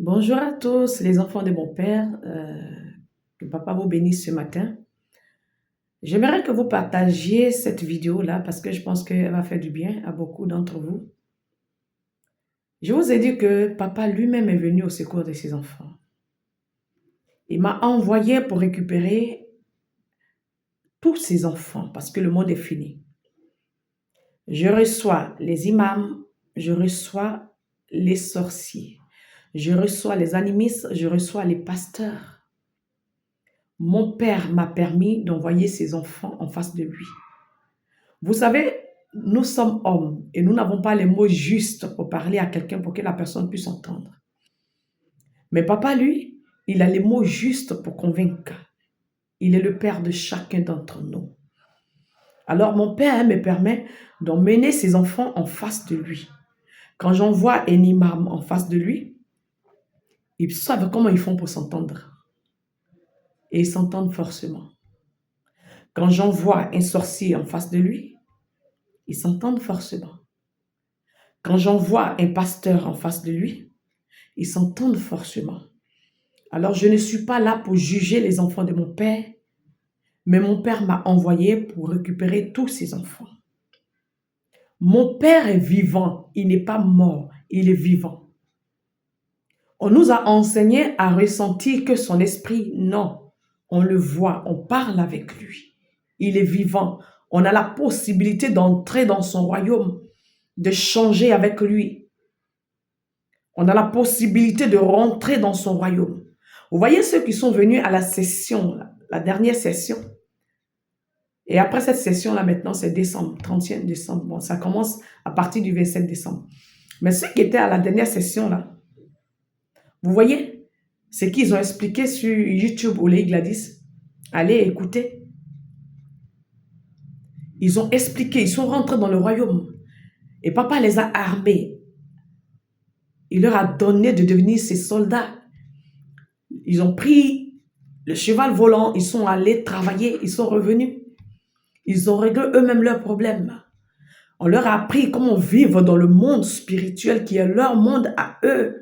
Bonjour à tous, les enfants de mon père. Que papa vous bénisse ce matin. J'aimerais que vous partagiez cette vidéo-là parce que je pense qu'elle va faire du bien à beaucoup d'entre vous. Je vous ai dit que papa lui-même est venu au secours de ses enfants. Il m'a envoyé pour récupérer tous ses enfants parce que le monde est fini. Je reçois les imams, je reçois les sorciers, je reçois les animistes, je reçois les pasteurs. Mon père m'a permis d'envoyer ses enfants en face de lui. Vous savez, nous sommes hommes et nous n'avons pas les mots justes pour parler à quelqu'un pour que la personne puisse entendre. Mais papa, lui, il a les mots justes pour convaincre. Il est le père de chacun d'entre nous. Alors mon père me permet d'emmener ses enfants en face de lui. Quand j'envoie un imam en face de lui, ils savent comment ils font pour s'entendre. Et ils s'entendent forcément. Quand j'envoie un sorcier en face de lui, ils s'entendent forcément. Quand j'envoie un pasteur en face de lui, ils s'entendent forcément. Alors, je ne suis pas là pour juger les enfants de mon père, mais mon père m'a envoyé pour récupérer tous ses enfants. Mon père est vivant, il n'est pas mort, il est vivant. On nous a enseigné à ressentir que son esprit, non, on le voit, on parle avec lui. Il est vivant. On a la possibilité d'entrer dans son royaume, de changer avec lui. On a la possibilité de rentrer dans son royaume. Vous voyez ceux qui sont venus à la session, la dernière session. Et après cette session-là, maintenant, c'est décembre, 31 décembre. Bon, ça commence à partir du 27 décembre. Mais ceux qui étaient à la dernière session-là, vous voyez, ce qu'ils ont expliqué sur YouTube ou les Gladys, allez écouter. Ils ont expliqué, ils sont rentrés dans le royaume. Et papa les a armés. Il leur a donné de devenir ses soldats. Ils ont pris le cheval volant, ils sont allés travailler, ils sont revenus. Ils ont réglé eux-mêmes leurs problèmes. On leur a appris comment vivre dans le monde spirituel qui est leur monde à eux.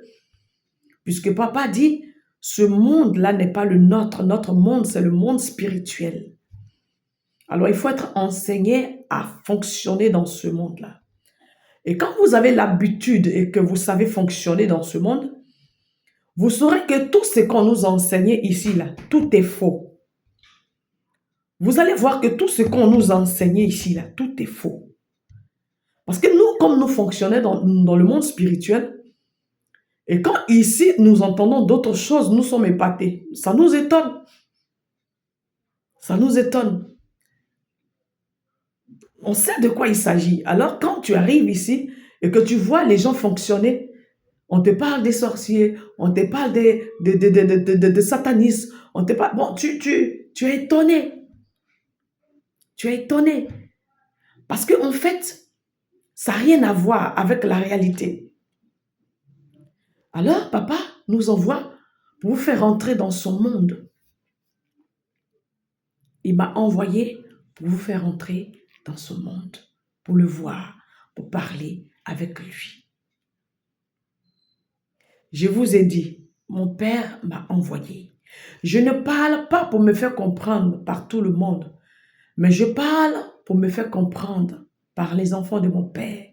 Puisque papa dit, ce monde-là n'est pas le nôtre. Notre monde, c'est le monde spirituel. Alors, il faut être enseigné à fonctionner dans ce monde-là. Et quand vous avez l'habitude et que vous savez fonctionner dans ce monde, vous saurez que tout ce qu'on nous a enseigné ici, là, tout est faux. Vous allez voir que tout ce qu'on nous a enseigné ici, là, tout est faux. Parce que nous, comme nous fonctionnons dans le monde spirituel, et quand ici, nous entendons d'autres choses, nous sommes épatés. Ça nous étonne. Ça nous étonne. On sait de quoi il s'agit. Alors, quand tu arrives ici et que tu vois les gens fonctionner, on te parle des sorciers, on te parle de satanistes, on te parle... Bon, tu es étonné. Tu es étonné. Parce qu'en fait, ça n'a rien à voir avec la réalité. Alors, papa nous envoie pour vous faire entrer dans son monde. Il m'a envoyé pour vous faire entrer dans son monde, pour le voir, pour parler avec lui. Je vous ai dit, mon père m'a envoyé. Je ne parle pas pour me faire comprendre par tout le monde, mais je parle pour me faire comprendre par les enfants de mon père.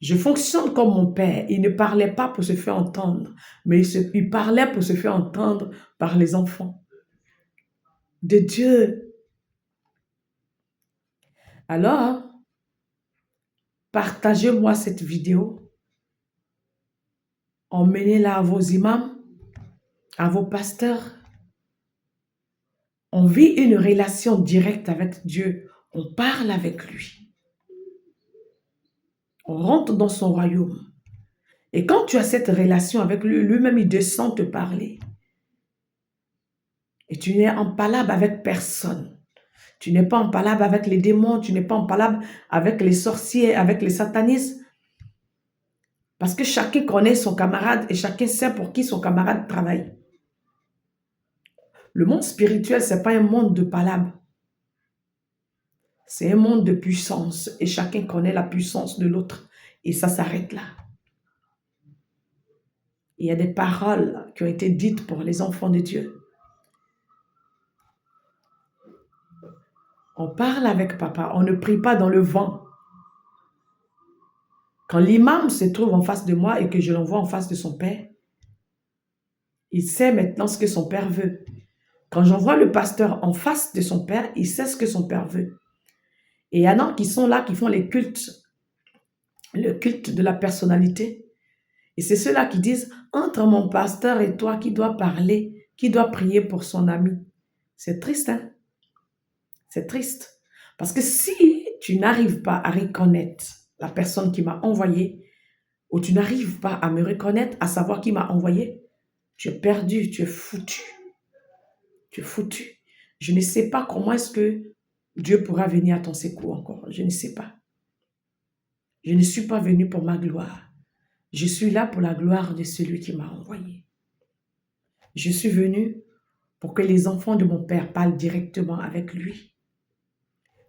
Je fonctionne comme mon père. Il ne parlait pas pour se faire entendre, mais il parlait pour se faire entendre par les enfants de Dieu. Alors, partagez-moi cette vidéo, emmenez-la à vos imams, à vos pasteurs. On vit une relation directe avec Dieu. On parle avec lui. On rentre dans son royaume. Et quand tu as cette relation avec lui, lui-même, il descend te parler. Et tu n'es en palabre avec personne. Tu n'es pas en palabre avec les démons, tu n'es pas en palabre avec les sorciers, avec les satanistes. Parce que chacun connaît son camarade et chacun sait pour qui son camarade travaille. Le monde spirituel, ce n'est pas un monde de palabre. C'est un monde de puissance et chacun connaît la puissance de l'autre. Et ça s'arrête là. Il y a des paroles qui ont été dites pour les enfants de Dieu. On parle avec papa, on ne prie pas dans le vent. Quand l'imam se trouve en face de moi et que je l'envoie en face de son père, il sait maintenant ce que son père veut. Quand j'envoie le pasteur en face de son père, il sait ce que son père veut. Et il y en a qui sont là, qui font les cultes, le culte de la personnalité. Et c'est ceux-là qui disent, entre mon pasteur et toi, qui doit parler, qui doit prier pour son ami. C'est triste, hein? C'est triste. Parce que si tu n'arrives pas à reconnaître la personne qui m'a envoyé, ou tu n'arrives pas à me reconnaître, à savoir qui m'a envoyé, tu es perdu, tu es foutu. Tu es foutu. Je ne sais pas comment est-ce que Dieu pourra venir à ton secours encore. Je ne sais pas. Je ne suis pas venu pour ma gloire. Je suis là pour la gloire de celui qui m'a envoyé. Je suis venu pour que les enfants de mon Père parlent directement avec lui.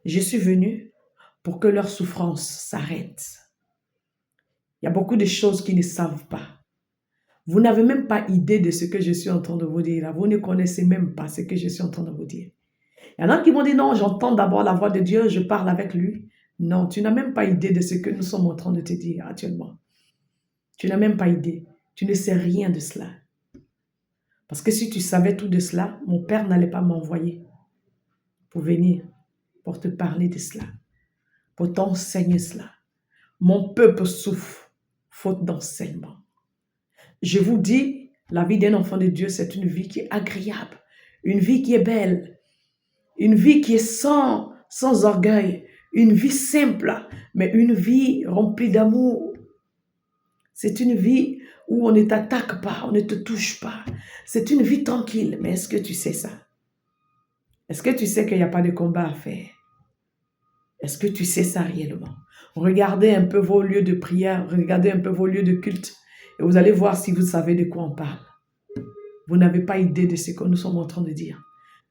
Je suis venu pour que leur souffrance s'arrête. Il y a beaucoup de choses qu'ils ne savent pas. Vous n'avez même pas idée de ce que je suis en train de vous dire. Vous ne connaissez même pas ce que je suis en train de vous dire. Il y en a qui m'ont dit, non, j'entends d'abord la voix de Dieu, je parle avec lui. Non, tu n'as même pas idée de ce que nous sommes en train de te dire actuellement. Tu n'as même pas idée. Tu ne sais rien de cela. Parce que si tu savais tout de cela, mon Père n'allait pas m'envoyer pour venir, pour te parler de cela, pour t'enseigner cela. Mon peuple souffre, faute d'enseignement. Je vous dis, la vie d'un enfant de Dieu, c'est une vie qui est agréable, une vie qui est belle, une vie qui est sans orgueil, une vie simple, mais une vie remplie d'amour. C'est une vie où on ne t'attaque pas, on ne te touche pas. C'est une vie tranquille. Mais est-ce que tu sais ça? Est-ce que tu sais qu'il n'y a pas de combat à faire? Est-ce que tu sais ça réellement? Regardez un peu vos lieux de prière, regardez un peu vos lieux de culte et vous allez voir si vous savez de quoi on parle. Vous n'avez pas idée de ce que nous sommes en train de dire.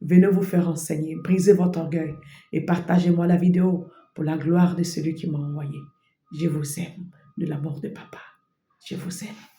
Venez vous faire enseigner, brisez votre orgueil et partagez-moi la vidéo pour la gloire de celui qui m'a envoyé. Je vous aime de l'amour de papa. Je vous aime.